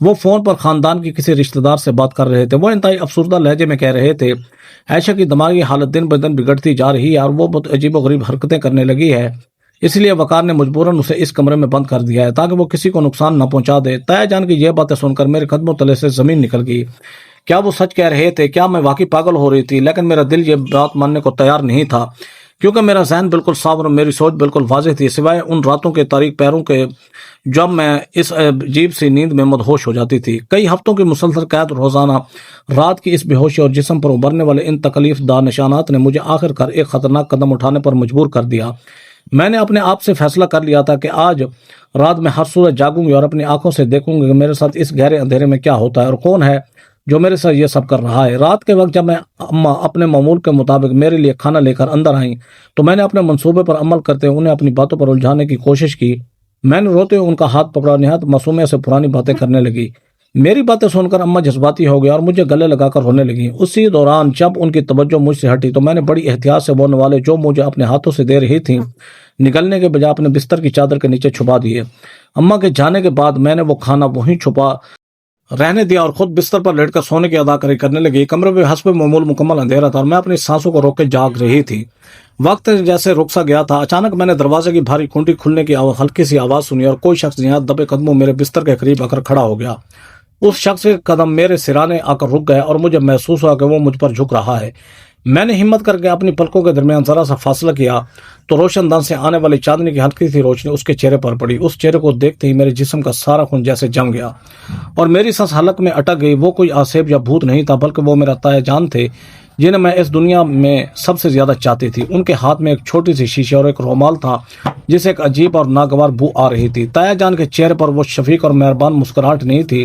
وہ فون پر خاندان کی کسی رشتہ دار سے بات کر رہے تھے۔ وہ انتہائی افسردہ لہجے میں کہہ رہے تھے، عائشہ کی دماغی حالت دن بدن بگڑتی جا رہی ہے اور وہ بہت عجیب و غریب حرکتیں کرنے لگی ہے، اس لیے وقار نے مجبوراً اسے اس کمرے میں بند کر دیا ہے تاکہ وہ کسی کو نقصان نہ پہنچا دے۔ تایا جان کی یہ باتیں سن کر میرے قدموں تلے سے زمین نکل گئی۔ کیا وہ سچ کہہ رہے تھے؟ کیا میں واقعی پاگل ہو رہی تھی؟ لیکن میرا دل یہ بات ماننے کو تیار نہیں تھا، کیونکہ میرا ذہن بالکل صاف اور میری سوچ بالکل واضح تھی، سوائے ان راتوں کے تاریک پہروں کے جب میں اس عجیب سی نیند میں مدہوش ہو جاتی تھی۔ کئی ہفتوں کی مسلسل قید، روزانہ رات کی اس بے ہوشی اور جسم پر ابھرنے والے ان تکلیف دہ نشانات نے مجھے آخر کار ایک خطرناک قدم اٹھانے پر مجبور کر دیا۔ میں نے اپنے آپ سے فیصلہ کر لیا تھا کہ آج رات میں ہر صورت جاگوں گی اور اپنی آنکھوں سے دیکھوں گی کہ میرے ساتھ اس گہرے اندھیرے میں کیا ہوتا ہے اور کون ہے جو میرے ساتھ یہ سب کر رہا ہے۔ رات کے وقت جب میں اماں اپنے معمول کے مطابق میرے لیے کھانا لے کر اندر آئیں تو میں نے اپنے منصوبے پر عمل کرتے ہوئے انہیں اپنی باتوں پر الجھانے کی کوشش کی۔ میں نے روتے ہوئے ان کا ہاتھ پکڑا، نہایت معصومیت سے پرانی باتیں کرنے لگی۔ میری باتیں سن کر اماں جذباتی ہو گئی اور مجھے گلے لگا کر رونے لگی۔ اسی دوران جب ان کی توجہ مجھ سے ہٹی تو میں نے بڑی احتیاط سے وہ نوالے جو مجھے اپنے ہاتھوں سے دے رہی تھیں نگلنے کے بجائے اپنے بستر کی چادر کے نیچے چھپا دیے۔ اماں کے جانے کے بعد میں نے وہ کھانا وہیں چھپا رہنے دیا اور خود بستر پر لیٹ کر سونے کی اداکاری کرنے لگی۔ کمرے میں حسب معمول مکمل اندھیرا تھا اور میں اپنی سانسوں کو روک کے جاگ رہی تھی۔ وقت جیسے رک سا گیا تھا۔ اچانک میں نے دروازے کی بھاری کنڈی کھلنے کی ہلکی سی آواز سنی اور کوئی شخص نہایت دبے قدموں میرے بستر کے قریب آ کر کھڑا ہو گیا۔ اس شخص کے قدم میرے سرانے آ کر رک گئے اور مجھے محسوس ہوا کہ وہ مجھ پر جھک رہا ہے۔ میں نے ہمت کر کے اپنی پلکوں کے درمیان ذرا سا فاصلہ کیا تو روشن دان سے آنے والی چاندنی کی ہلکی سی روشنی اس کے چہرے پر پڑی۔ اس چہرے کو دیکھتے ہی میرے جسم کا سارا خون جیسے جم گیا اور میری سانس حلق میں اٹک گئی۔ وہ کوئی آسیب یا بھوت نہیں تھا بلکہ وہ میرا تایا جان تھے جنہیں میں اس دنیا میں سب سے زیادہ چاہتی تھی۔ ان کے ہاتھ میں ایک چھوٹی سی شیشے اور ایک رومال تھا جسے ایک عجیب اور ناگوار بو آ رہی تھی۔ تایا جان کے چہرے پر وہ شفیق اور مہربان مسکراہٹ نہیں تھی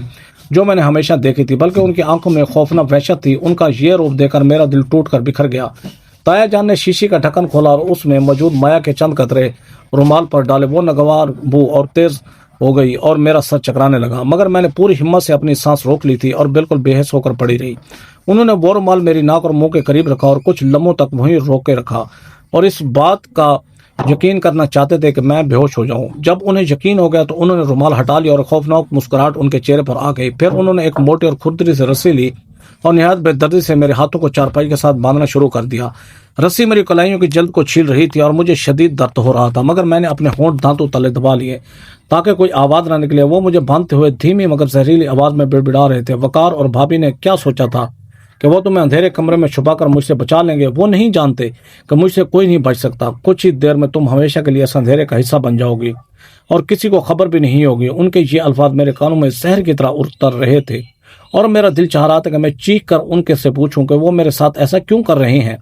جو میں نے ہمیشہ دیکھی تھی، بلکہ ان کی آنکھوں میں خوفناک وحشت تھی۔ ان کا یہ روپ دیکھ کر میرا دل ٹوٹ کر بکھر گیا۔ تایا جان نے شیشے کا ڈھکن کھولا اور اس میں موجود مایا کے چند قطرے رومال پر ڈالے۔ وہ ناگوار بو اور تیز ہو گئی اور میرا سر چکرانے لگا، مگر میں نے پوری ہمت سے اپنی سانس روک لی تھی اور بالکل بے ہوش ہو کر پڑی رہی۔ انہوں نے وہ رومال میری ناک اور منہ کے قریب رکھا اور کچھ لمحوں تک وہیں روک کے رکھا اور اس بات کا یقین کرنا چاہتے تھے کہ میں بے ہوش ہو جاؤں۔ جب انہیں یقین ہو گیا تو انہوں نے رومال ہٹا لیا اور خوفناک مسکراہٹ ان کے چہرے پر آ گئی۔ پھر انہوں نے ایک موٹی اور کھردری سے رسی لی اور نہایت بے دردی سے میرے ہاتھوں کو چارپائی کے ساتھ باندھنا شروع کر دیا۔ رسی میری کلائیوں کی جلد کو چھیل رہی تھی اور مجھے شدید درد ہو رہا تھا، مگر میں نے اپنے ہونٹ دانتوں تلے دبا لیے تاکہ کوئی آواز نہ نکلے۔ وہ مجھے باندھتے ہوئے دھیمی مگر زہریلی آواز میں بڑبڑا رہے تھے۔ وقار اور بھابھی نے کیا سوچا تھا کہ وہ تمہیں اندھیرے کمرے میں چھپا کر مجھ سے بچا لیں گے؟ وہ نہیں جانتے کہ مجھ سے کوئی نہیں بچ سکتا۔ کچھ ہی دیر میں تم ہمیشہ کے لیے اس اندھیرے کا حصہ بن جاؤ گی اور کسی کو خبر بھی نہیں ہوگی۔ ان کے یہ الفاظ میرے کانوں میں زہر کی طرح اتر رہے تھے اور میرا دل چاہ رہا تھا کہ میں چیخ کر ان کے سے پوچھوں کہ وہ میرے ساتھ ایسا کیوں کر رہے ہیں،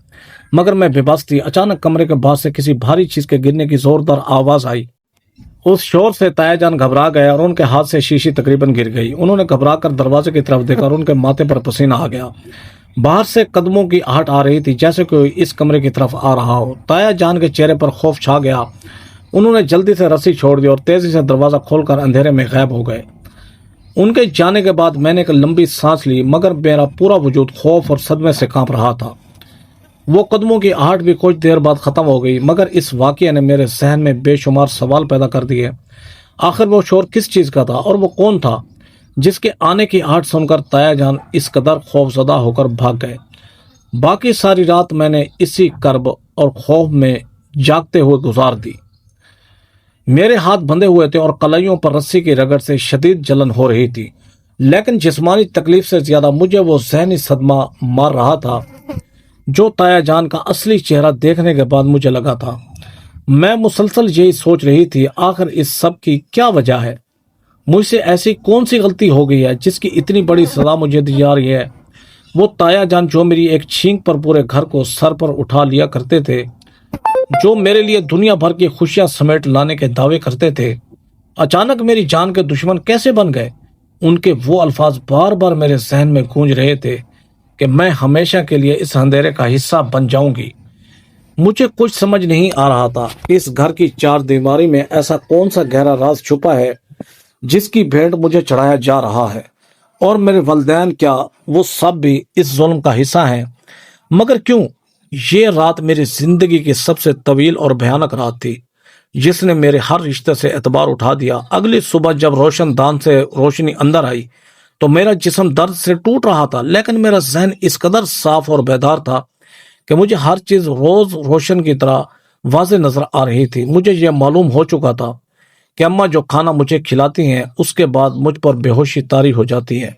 مگر میں بے بس تھی۔ اچانک کمرے کے باہر سے کسی بھاری چیز کے گرنے کی زوردار آواز آئی۔ اس شور سے تایا جان گھبرا گئے اور ان کے ہاتھ سے شیشی تقریباً گر گئی۔ انہوں نے گھبرا کر دروازے کی طرف دیکھا اور ان کے ماتھے پر پسینہ آ گیا۔ باہر سے قدموں کی آہٹ آ رہی تھی جیسے کوئی اس کمرے کی طرف آ رہا ہو۔ تایا جان کے چہرے پر خوف چھا گیا۔ انہوں نے جلدی سے رسی چھوڑ دی اور تیزی سے دروازہ کھول کر اندھیرے میں غائب ہو گئے۔ ان کے جانے کے بعد میں نے ایک لمبی سانس لی، مگر میرا پورا وجود خوف اور صدمے سے کانپ رہا تھا۔ وہ قدموں کی آہٹ بھی کچھ دیر بعد ختم ہو گئی، مگر اس واقعے نے میرے ذہن میں بے شمار سوال پیدا کر دیے۔ آخر وہ شور کس چیز کا تھا اور وہ کون تھا جس کے آنے کی آہٹ سن کر تایا جان اس قدر خوف زدہ ہو کر بھاگ گئے؟ باقی ساری رات میں نے اسی کرب اور خوف میں جاگتے ہوئے گزار دی۔ میرے ہاتھ بندھے ہوئے تھے اور کلائیوں پر رسی کی رگڑ سے شدید جلن ہو رہی تھی، لیکن جسمانی تکلیف سے زیادہ مجھے وہ ذہنی صدمہ مار رہا تھا جو تایا جان کا اصلی چہرہ دیکھنے کے بعد مجھے لگا تھا۔ میں مسلسل یہی سوچ رہی تھی، آخر اس سب کی کیا وجہ ہے؟ مجھ سے ایسی کون سی غلطی ہو گئی ہے جس کی اتنی بڑی سزا مجھے دی جا رہی ہے؟ وہ تایا جان جو میری ایک چھینک پر پورے گھر کو سر پر اٹھا لیا کرتے تھے، جو میرے لیے دنیا بھر کی خوشیاں سمیٹ لانے کے دعوے کرتے تھے، اچانک میری جان کے دشمن کیسے بن گئے؟ ان کے وہ الفاظ بار بار میرے ذہن میں گونج رہے تھے کہ میں ہمیشہ کے لیے اس اندھیرے کا حصہ بن جاؤں گی۔ مجھے کچھ سمجھ نہیں آ رہا تھا اس گھر کی چار دیواری میں ایسا کون سا گہرا راز چھپا ہے جس کی بھیٹ مجھے چڑھایا جا رہا ہے، اور میرے والدین کیا وہ سب بھی اس ظلم کا حصہ ہیں؟ مگر کیوں؟ یہ رات میری زندگی کی سب سے طویل اور بھیانک رات تھی۔ جس نے میرے ہر رشتے سے اعتبار اٹھا دیا۔ اگلی صبح جب روشن دان سے روشنی اندر آئی تو میرا جسم درد سے ٹوٹ رہا تھا، لیکن میرا ذہن اس قدر صاف اور بیدار تھا کہ مجھے ہر چیز روز روشن کی طرح واضح نظر آ رہی تھی۔ مجھے یہ معلوم ہو چکا تھا کہ اماں جو کھانا مجھے کھلاتی ہیں اس کے بعد مجھ پر بے ہوشی طاری ہو جاتی ہے،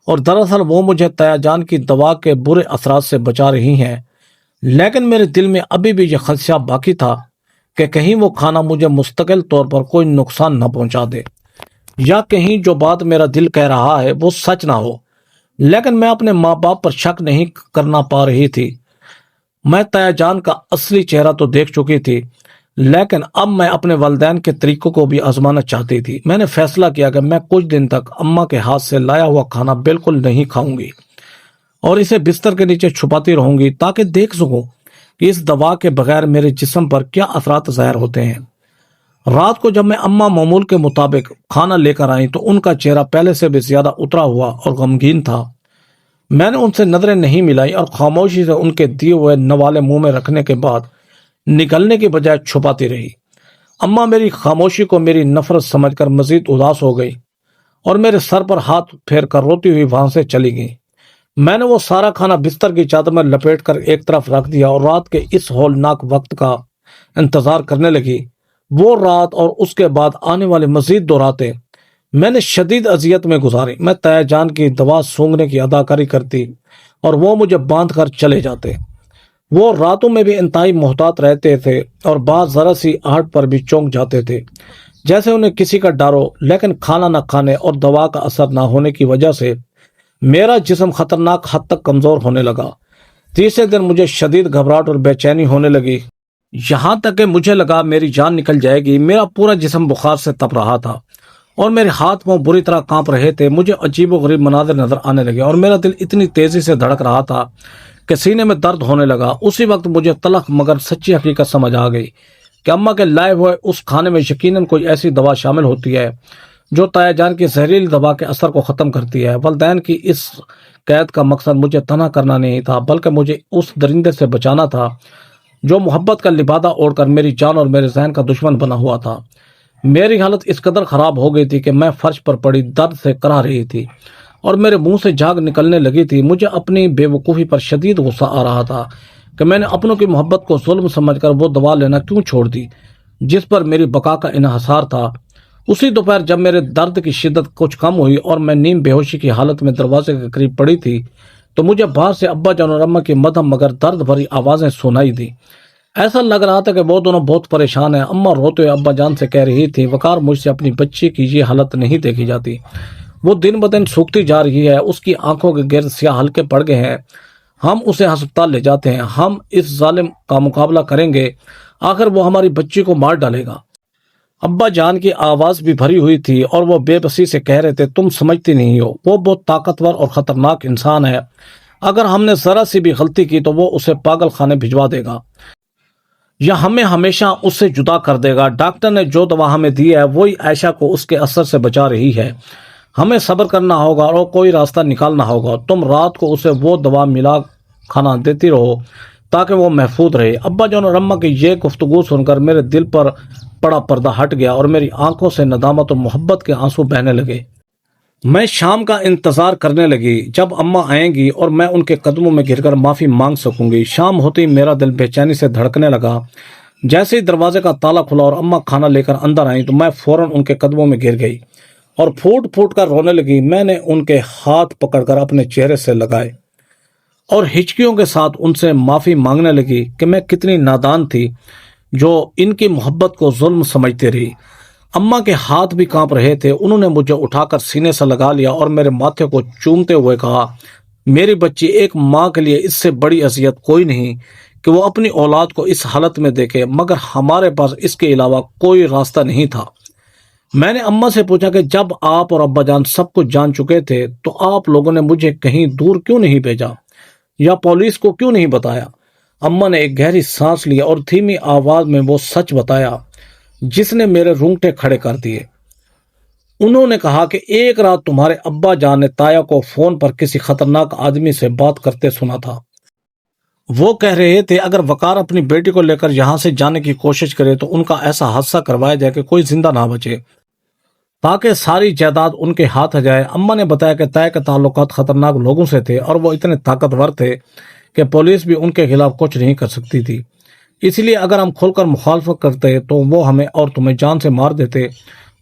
اور دراصل وہ مجھے تیا جان کی دوا کے برے اثرات سے بچا رہی ہیں۔ لیکن میرے دل میں ابھی بھی یہ خدشہ باقی تھا کہ کہیں وہ کھانا مجھے مستقل طور پر کوئی نقصان نہ پہنچا دے، یا کہیں جو بات میرا دل کہہ رہا ہے وہ سچ نہ ہو۔ لیکن میں اپنے ماں باپ پر شک نہیں کرنا پا رہی تھی۔ میں تیا جان کا اصلی چہرہ تو دیکھ چکی تھی، لیکن اب میں اپنے والدین کے طریقوں کو بھی آزمانا چاہتی تھی۔ میں نے فیصلہ کیا کہ میں کچھ دن تک اماں کے ہاتھ سے لایا ہوا کھانا بالکل نہیں کھاؤں گی، اور اسے بستر کے نیچے چھپاتی رہوں گی تاکہ دیکھ سکوں کہ اس دوا کے بغیر میرے جسم پر کیا اثرات ظاہر ہوتے ہیں۔ رات کو جب میں اماں معمول کے مطابق کھانا لے کر آئیں تو ان کا چہرہ پہلے سے بھی زیادہ اترا ہوا اور غمگین تھا۔ میں نے ان سے نظریں نہیں ملائی اور خاموشی سے ان کے دیے ہوئے نوالے منہ میں رکھنے کے بعد نکلنے کی بجائے چھپاتی رہی۔ اماں میری خاموشی کو میری نفرت سمجھ کر مزید اداس ہو گئی اور میرے سر پر ہاتھ پھیر کر روتی ہوئی وہاں سے چلی گئی۔ میں نے وہ سارا کھانا بستر کی چادر میں لپیٹ کر ایک طرف رکھ دیا اور رات کے اس ہولناک وقت کا انتظار کرنے لگی۔ وہ رات اور اس کے بعد آنے والے مزید دو راتیں میں نے شدید اذیت میں گزاری۔ میں تیا جان کی دوا سونگنے کی اداکاری کرتی اور وہ مجھے باندھ کر چلے جاتے۔ وہ راتوں میں بھی انتہائی محتاط رہتے تھے اور بعض ذرا سی آہٹ پر بھی چونک جاتے تھے جیسے انہیں کسی کا ڈر ہو، لیکن کھانا نہ کھانے اور دوا کا اثر نہ ہونے کی وجہ سے میرا جسم خطرناک حد تک کمزور ہونے لگا۔ تیسرے دن مجھے شدید گھبراہٹ اور بے چینی ہونے لگی، یہاں تک کہ مجھے لگا میری جان نکل جائے گی۔ میرا پورا جسم بخار سے تپ رہا تھا اور میرے ہاتھ پاؤں بری طرح کانپ رہے تھے۔ مجھے عجیب و غریب مناظر نظر آنے لگے اور میرا دل اتنی تیزی سے دھڑک رہا تھا کہ سینے میں درد ہونے لگا۔ اسی وقت مجھے تلخ مگر سچی حقیقت سمجھ آ گئی کہ اماں کے لائے ہوئے اس کھانے میں یقیناً کوئی ایسی دوا شامل ہوتی ہے جو تایا جان کی زہریلی دوا کے اثر کو ختم کرتی ہے۔ والدین کی اس قید کا مقصد مجھے تنہا کرنا نہیں تھا، بلکہ مجھے اس درندے سے بچانا تھا جو محبت کا لبادہ اوڑھ کر میری جان اور میرے ذہن کا دشمن بنا ہوا تھا۔ میری حالت اس قدر خراب ہو گئی تھی کہ میں فرش پر پڑی درد سے کرا رہی تھی اور میرے منہ سے جھاگ نکلنے لگی تھی۔ مجھے اپنی بے وقوفی پر شدید غصہ آ رہا تھا کہ میں نے اپنوں کی محبت کو ظلم سمجھ کر وہ دوا لینا کیوں چھوڑ دی جس پر میری بقا کا انحصار تھا۔ اسی دوپہر جب میرے درد کی شدت کچھ کم ہوئی اور میں نیم بے ہوشی کی حالت میں دروازے کے قریب پڑی تھی تو مجھے باہر سے ابا جان اور اماں کی مدھم مگر درد بھری آوازیں سنائی دی۔ ایسا لگ رہا تھا کہ وہ دونوں بہت پریشان ہیں۔ اماں روتے ہوئے ابا جان سے کہہ رہی تھی، وقار مجھ سے اپنی بچی کی یہ حالت نہیں دیکھی جاتی، وہ دن بدن سوکھتی جا رہی ہے، اس کی آنکھوں کے گرد سیاہ حلقے پڑ گئے ہیں، ہم اسے ہسپتال لے جاتے ہیں، ہم اس ظالم کا مقابلہ کریں گے، آخر وہ ہماری بچی کو مار ڈالے گا۔ ابا جان کی آواز بھی بھری ہوئی تھی اور وہ بے بسی سے کہہ رہے تھے، تم سمجھتی نہیں ہو، وہ بہت طاقتور اور خطرناک انسان ہے، اگر ہم نے ذرا سی بھی غلطی کی تو وہ اسے پاگل خانے بھجوا دے گا یا ہمیں ہمیشہ اس سے جدا کر دے گا۔ ڈاکٹر نے جو دوا ہمیں دی ہے وہی عائشہ کو اس کے اثر سے بچا رہی ہے، ہمیں صبر کرنا ہوگا اور کوئی راستہ نکالنا ہوگا۔ تم رات کو اسے وہ دوا ملا کھانا دیتی رہو تاکہ وہ محفوظ رہے۔ ابا جان اور اماں کی یہ گفتگو سن کر میرے دل پر پڑا پردہ ہٹ گیا اور میری آنکھوں سے ندامت اور محبت کے آنسو بہنے لگے۔ میں شام کا انتظار کرنے لگی جب اماں آئیں گی اور میں ان کے قدموں میں گر کر معافی مانگ سکوں گی۔ شام ہوتے ہی میرا دل بے چینی سے دھڑکنے لگا۔ جیسے ہی دروازے کا تالا کھلا اور اماں کھانا لے کر اندر آئیں تو میں فوراً ان کے قدموں میں گر گئی اور پھوٹ پھوٹ کر رونے لگی۔ میں نے ان کے ہاتھ پکڑ کر اپنے چہرے سے لگائے اور ہچکیوں کے ساتھ ان سے معافی مانگنے لگی کہ میں کتنی نادان تھی جو ان کی محبت کو ظلم سمجھتی رہی۔ اماں کے ہاتھ بھی کانپ رہے تھے، انہوں نے مجھے اٹھا کر سینے سے لگا لیا اور میرے ماتھے کو چومتے ہوئے کہا، میری بچی، ایک ماں کے لیے اس سے بڑی اذیت کوئی نہیں کہ وہ اپنی اولاد کو اس حالت میں دیکھے، مگر ہمارے پاس اس کے علاوہ کوئی راستہ نہیں تھا۔ میں نے اماں سے پوچھا کہ جب آپ اور ابا جان سب کچھ جان چکے تھے تو آپ لوگوں نے مجھے کہیں دور کیوں نہیں بھیجا یا پولیس کو کیوں نہیں بتایا؟ اماں نے ایک گہری سانس لی اور دھیمی آواز میں وہ سچ بتایا جس نے میرے رونگٹے کھڑے کر دیے۔ انہوں نے کہا کہ ایک رات تمہارے ابا جان نے تایا کو فون پر کسی خطرناک آدمی سے بات کرتے سنا تھا۔ وہ کہہ رہے تھے اگر وقار اپنی بیٹی کو لے کر یہاں سے جانے کی کوشش کرے تو ان کا ایسا حادثہ کروایا جائے کہ کوئی زندہ نہ بچے، تاکہ ساری جائیداد ان کے ہاتھ آ جائے۔ اماں نے بتایا کہ طے کے تعلقات خطرناک لوگوں سے تھے اور وہ اتنے طاقتور تھے کہ پولیس بھی ان کے خلاف کچھ نہیں کر سکتی تھی، اس لیے اگر ہم کھل کر مخالفت کرتے تو وہ ہمیں اور تمہیں جان سے مار دیتے۔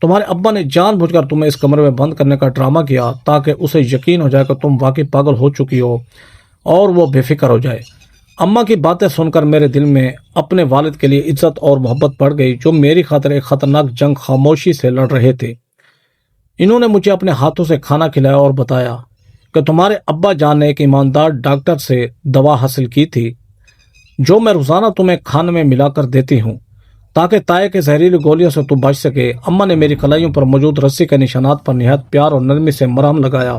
تمہارے ابا نے جان بوجھ کر تمہیں اس کمرے میں بند کرنے کا ڈرامہ کیا تاکہ اسے یقین ہو جائے کہ تم واقعی پاگل ہو چکی ہو اور وہ بے فکر ہو جائے۔ اماں کی باتیں سن کر میرے دل میں اپنے والد کے لیے عزت اور محبت بڑھ گئی، جو میری خاطر ایک خطرناک جنگ خاموشی سے لڑ رہے تھے۔ انہوں نے مجھے اپنے ہاتھوں سے کھانا کھلایا اور بتایا کہ تمہارے ابا جان نے ایک ایماندار ڈاکٹر سے دوا حاصل کی تھی جو میں روزانہ تمہیں کھانے میں ملا کر دیتی ہوں تاکہ تائے کے زہریلی گولیوں سے تو بچ سکے۔ اماں نے میری کلائیوں پر موجود رسی کے نشانات پر نہایت پیار اور نرمی سے مرہم لگایا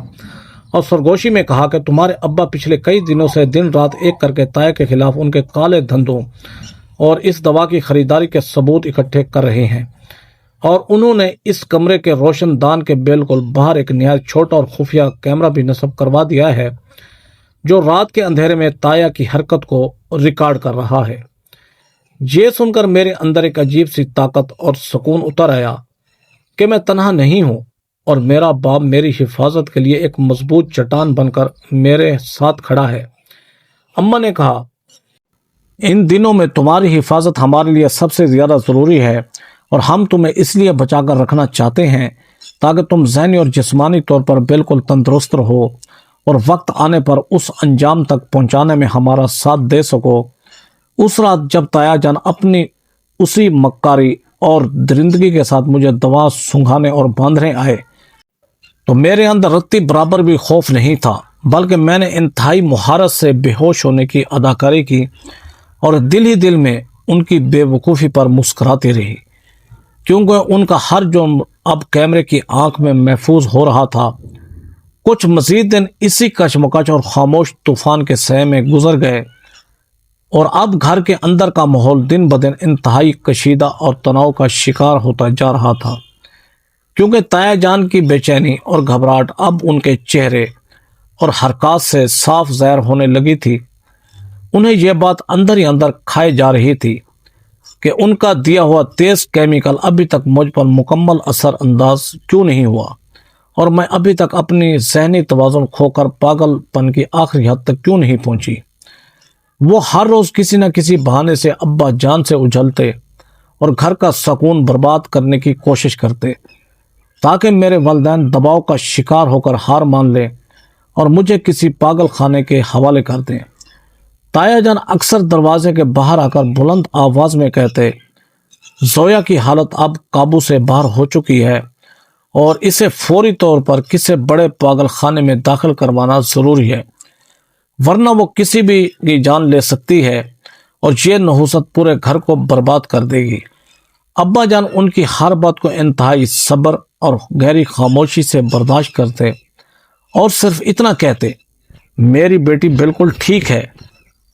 اور سرگوشی میں کہا کہ تمہارے ابا پچھلے کئی دنوں سے دن رات ایک کر کے تائے کے خلاف ان کے کالے دھندوں اور اس دوا کی خریداری کے ثبوت اکٹھے کر رہے ہیں، اور انہوں نے اس کمرے کے روشن دان کے بالکل باہر ایک نہایت چھوٹا اور خفیہ کیمرہ بھی نصب کروا دیا ہے جو رات کے اندھیرے میں تایا کی حرکت کو ریکارڈ کر رہا ہے۔ یہ سن کر میرے اندر ایک عجیب سی طاقت اور سکون اتر آیا کہ میں تنہا نہیں ہوں اور میرا باپ میری حفاظت کے لیے ایک مضبوط چٹان بن کر میرے ساتھ کھڑا ہے۔ اماں نے کہا، ان دنوں میں تمہاری حفاظت ہمارے لیے سب سے زیادہ ضروری ہے اور ہم تمہیں اس لیے بچا کر رکھنا چاہتے ہیں تاکہ تم ذہنی اور جسمانی طور پر بالکل تندرست رہو اور وقت آنے پر اس انجام تک پہنچانے میں ہمارا ساتھ دے سکو۔ اس رات جب تایا جان اپنی اسی مکاری اور درندگی کے ساتھ مجھے دوا سنگھانے اور باندھنے آئے تو میرے اندر رتی برابر بھی خوف نہیں تھا، بلکہ میں نے انتہائی مہارت سے بے ہوش ہونے کی اداکاری کی اور دل ہی دل میں ان کی بے وقوفی پر مسکراتی رہی، کیونکہ ان کا ہر جرم اب کیمرے کی آنکھ میں محفوظ ہو رہا تھا۔ کچھ مزید دن اسی کشمکش اور خاموش طوفان کے سائے میں گزر گئے اور اب گھر کے اندر کا ماحول دن بدن انتہائی کشیدہ اور تناؤ کا شکار ہوتا جا رہا تھا، کیونکہ تایا جان کی بے چینی اور گھبراہٹ اب ان کے چہرے اور حرکات سے صاف ظاہر ہونے لگی تھی۔ انہیں یہ بات اندر ہی اندر کھائے جا رہی تھی کہ ان کا دیا ہوا تیز کیمیکل ابھی تک مجھ پر مکمل اثر انداز کیوں نہیں ہوا اور میں ابھی تک اپنی ذہنی توازن کھو کر پاگل پن کی آخری حد تک کیوں نہیں پہنچی۔ وہ ہر روز کسی نہ کسی بہانے سے ابا جان سے اجھلتے اور گھر کا سکون برباد کرنے کی کوشش کرتے تاکہ میرے والدین دباؤ کا شکار ہو کر ہار مان لیں اور مجھے کسی پاگل خانے کے حوالے کر دیں۔ تایا جان اکثر دروازے کے باہر آ کر بلند آواز میں کہتے، زویا کی حالت اب قابو سے باہر ہو چکی ہے اور اسے فوری طور پر کسی بڑے پاگل خانے میں داخل کروانا ضروری ہے، ورنہ وہ کسی بھی کی جان لے سکتی ہے اور یہ نحوست پورے گھر کو برباد کر دے گی۔ ابا جان ان کی ہر بات کو انتہائی صبر اور گہری خاموشی سے برداشت کرتے اور صرف اتنا کہتے، میری بیٹی بالکل ٹھیک ہے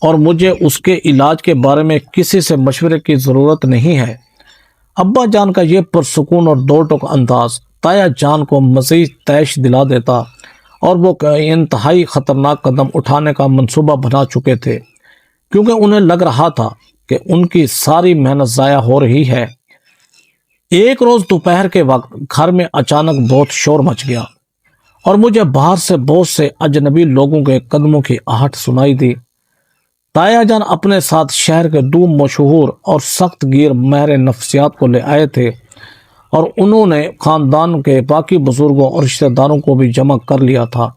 اور مجھے اس کے علاج کے بارے میں کسی سے مشورے کی ضرورت نہیں ہے۔ ابا جان کا یہ پرسکون اور دو ٹوک انداز تایا جان کو مزید تیش دلا دیتا اور وہ انتہائی خطرناک قدم اٹھانے کا منصوبہ بنا چکے تھے، کیونکہ انہیں لگ رہا تھا کہ ان کی ساری محنت ضائع ہو رہی ہے۔ ایک روز دوپہر کے وقت گھر میں اچانک بہت شور مچ گیا اور مجھے باہر سے بہت سے اجنبی لوگوں کے قدموں کی آہٹ سنائی دی۔ تایا جان اپنے ساتھ شہر کے دو مشہور اور سخت گیر ماہر نفسیات کو لے آئے تھے اور انہوں نے خاندان کے باقی بزرگوں اور رشتہ داروں کو بھی جمع کر لیا تھا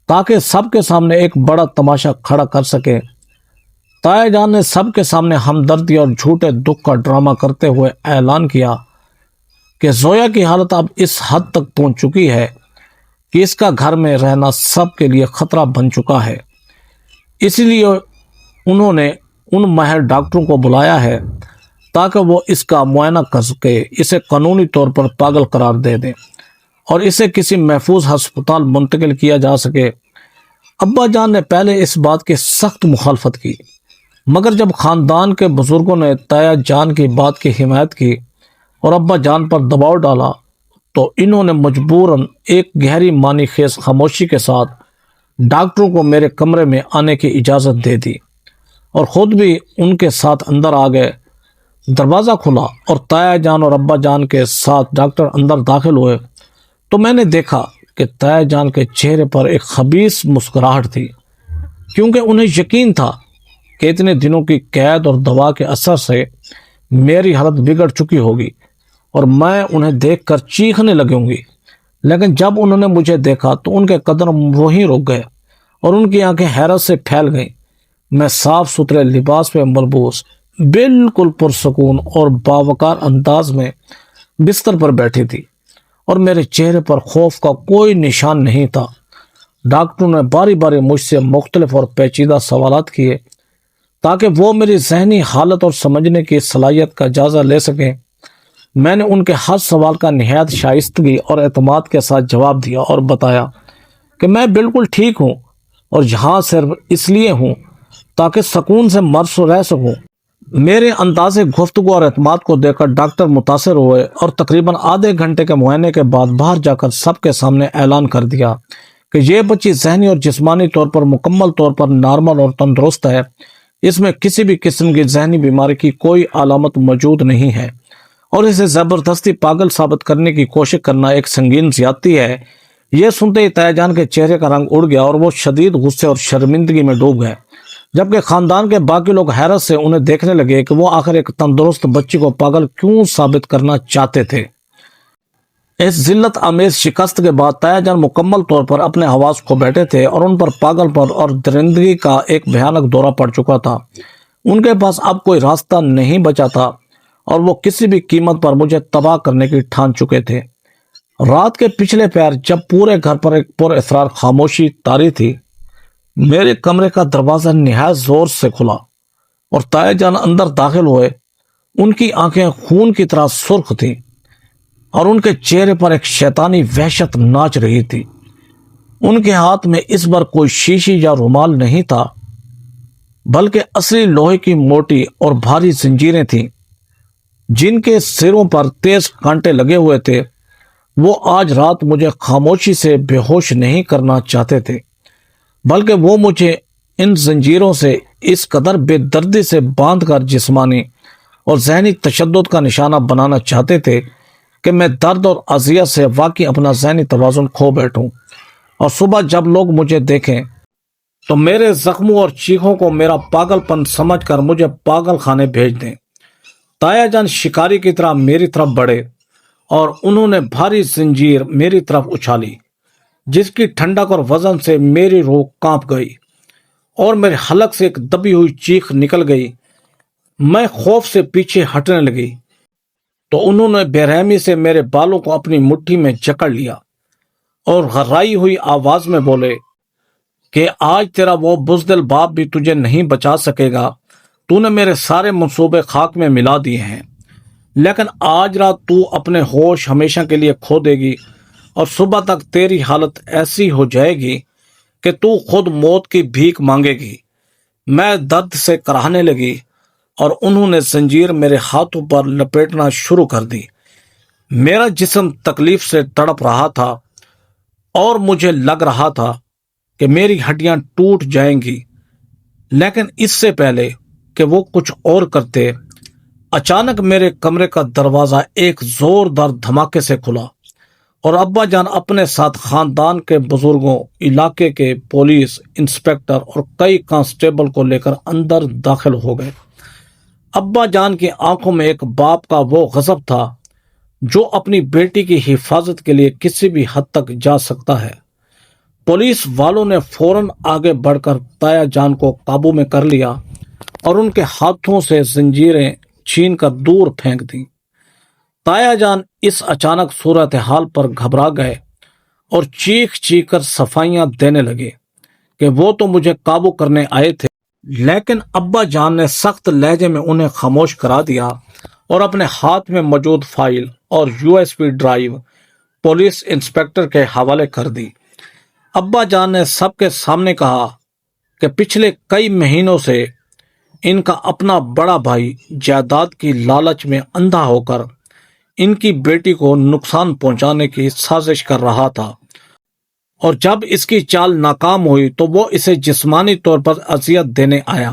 تاکہ سب کے سامنے ایک بڑا تماشا کھڑا کر سکے۔ تایا جان نے سب کے سامنے ہمدردی اور جھوٹے دکھ کا ڈرامہ کرتے ہوئے اعلان کیا کہ زویا کی حالت اب اس حد تک پہنچ چکی ہے کہ اس کا گھر میں رہنا سب کے لیے خطرہ بن چکا ہے، اس لیے انہوں نے ان ماہر ڈاکٹروں کو بلایا ہے تاکہ وہ اس کا معائنہ کر کے اسے قانونی طور پر پاگل قرار دے دیں اور اسے کسی محفوظ ہسپتال منتقل کیا جا سکے۔ ابا جان نے پہلے اس بات کی سخت مخالفت کی، مگر جب خاندان کے بزرگوں نے تایا جان کی بات کی حمایت کی اور ابا جان پر دباؤ ڈالا تو انہوں نے مجبوراً ایک گہری معنی خیز خاموشی کے ساتھ ڈاکٹروں کو میرے کمرے میں آنے کی اجازت دے دی۔ اور خود بھی ان کے ساتھ اندر آ گئے۔ دروازہ کھلا اور تایا جان اور ابا جان کے ساتھ ڈاکٹر اندر داخل ہوئے تو میں نے دیکھا کہ تایا جان کے چہرے پر ایک خبیث مسکراہٹ تھی، کیونکہ انہیں یقین تھا کہ اتنے دنوں کی قید اور دوا کے اثر سے میری حالت بگڑ چکی ہوگی اور میں انہیں دیکھ کر چیخنے لگوں گی۔ لیکن جب انہوں نے مجھے دیکھا تو ان کے قدم وہیں رک گئے اور ان کی آنکھیں حیرت سے پھیل گئیں۔ میں صاف ستھرے لباس میں ملبوس، بالکل پرسکون اور باوقار انداز میں بستر پر بیٹھی تھی اور میرے چہرے پر خوف کا کوئی نشان نہیں تھا۔ ڈاکٹروں نے باری باری مجھ سے مختلف اور پیچیدہ سوالات کیے تاکہ وہ میری ذہنی حالت اور سمجھنے کی صلاحیت کا جائزہ لے سکیں۔ میں نے ان کے ہر سوال کا نہایت شائستگی اور اعتماد کے ساتھ جواب دیا اور بتایا کہ میں بالکل ٹھیک ہوں اور یہاں صرف اس لیے ہوں تاکہ سکون سے مر رہ سکوں۔ میرے انداز گفتگو اور اعتماد کو دیکھ کر ڈاکٹر متاثر ہوئے اور تقریباً آدھے گھنٹے کے معائنے کے بعد باہر جا کر سب کے سامنے اعلان کر دیا کہ یہ بچی ذہنی اور جسمانی طور پر مکمل طور پر نارمل اور تندرست ہے۔ اس میں کسی بھی قسم کی ذہنی بیماری کی کوئی علامت موجود نہیں ہے اور اسے زبردستی پاگل ثابت کرنے کی کوشش کرنا ایک سنگین زیادتی ہے۔ یہ سنتے ہی تایا جان کے چہرے کا رنگ اڑ گیا اور وہ شدید غصے اور شرمندگی میں ڈوب گئے، جبکہ خاندان کے باقی لوگ حیرت سے انہیں دیکھنے لگے کہ وہ آخر ایک تندرست بچی کو پاگل کیوں ثابت کرنا چاہتے تھے۔ اس ذلت آمیز شکست کے بعد تایا جان مکمل طور پر اپنے حواس کھو بیٹھے تھے اور ان پر پاگل پن اور درندگی کا ایک بھیانک دورہ پڑ چکا تھا۔ ان کے پاس اب کوئی راستہ نہیں بچا تھا اور وہ کسی بھی قیمت پر مجھے تباہ کرنے کی ٹھان چکے تھے۔ رات کے پچھلے پہر جب پورے گھر پر ایک پر اسرار خاموشی طاری تھی، میرے کمرے کا دروازہ نہایت زور سے کھلا اور تایا جان اندر داخل ہوئے۔ ان کی آنکھیں خون کی طرح سرخ تھیں اور ان کے چہرے پر ایک شیطانی وحشت ناچ رہی تھی۔ ان کے ہاتھ میں اس بار کوئی شیشی یا رومال نہیں تھا، بلکہ اصلی لوہے کی موٹی اور بھاری زنجیریں تھیں جن کے سروں پر تیز کانٹے لگے ہوئے تھے۔ وہ آج رات مجھے خاموشی سے بے ہوش نہیں کرنا چاہتے تھے، بلکہ وہ مجھے ان زنجیروں سے اس قدر بے دردی سے باندھ کر جسمانی اور ذہنی تشدد کا نشانہ بنانا چاہتے تھے کہ میں درد اور اذیت سے واقعی اپنا ذہنی توازن کھو بیٹھوں اور صبح جب لوگ مجھے دیکھیں تو میرے زخموں اور چیخوں کو میرا پاگل پن سمجھ کر مجھے پاگل خانے بھیج دیں۔ تایا جان شکاری کی طرح میری طرف بڑھے اور انہوں نے بھاری زنجیر میری طرف اچھالی، جس کی ٹھنڈک اور وزن سے میری روح کانپ گئی اور میرے حلق سے ایک دبی ہوئی چیخ نکل گئی۔ میں خوف سے پیچھے ہٹنے لگی تو انہوں نے بے رحمی سے میرے بالوں کو اپنی مٹھی میں جکڑ لیا اور گھرائی ہوئی آواز میں بولے کہ آج تیرا وہ بزدل باپ بھی تجھے نہیں بچا سکے گا۔ تو نے میرے سارے منصوبے خاک میں ملا دیے ہیں، لیکن آج رات تو اپنے ہوش ہمیشہ کے لیے کھو دے گی اور صبح تک تیری حالت ایسی ہو جائے گی کہ تو خود موت کی بھیک مانگے گی۔ میں درد سے کراہنے لگی اور انہوں نے زنجیر میرے ہاتھوں پر لپیٹنا شروع کر دی۔ میرا جسم تکلیف سے تڑپ رہا تھا اور مجھے لگ رہا تھا کہ میری ہڈیاں ٹوٹ جائیں گی، لیکن اس سے پہلے کہ وہ کچھ اور کرتے، اچانک میرے کمرے کا دروازہ ایک زوردار دھماکے سے کھلا اور ابا جان اپنے ساتھ خاندان کے بزرگوں، علاقے کے پولیس انسپکٹر اور کئی کانسٹیبل کو لے کر اندر داخل ہو گئے۔ ابا جان کی آنکھوں میں ایک باپ کا وہ غضب تھا جو اپنی بیٹی کی حفاظت کے لیے کسی بھی حد تک جا سکتا ہے۔ پولیس والوں نے فوراً آگے بڑھ کر تایا جان کو قابو میں کر لیا اور ان کے ہاتھوں سے زنجیریں چھین کر دور پھینک دیں۔ تایا جان اس اچانک صورتحال پر گھبرا گئے اور چیخ چیخ کر صفائیاں دینے لگے کہ وہ تو مجھے قابو کرنے آئے تھے، لیکن ابا جان نے سخت لہجے میں انہیں خاموش کرا دیا اور اپنے ہاتھ میں موجود فائل اور USB ڈرائیو پولیس انسپکٹر کے حوالے کر دی۔ ابا جان نے سب کے سامنے کہا کہ پچھلے کئی مہینوں سے ان کا اپنا بڑا بھائی جائیداد کی لالچ میں اندھا ہو کر ان کی بیٹی کو نقصان پہنچانے کی سازش کر رہا تھا، اور جب اس کی چال ناکام ہوئی تو وہ اسے جسمانی طور پر اذیت دینے آیا۔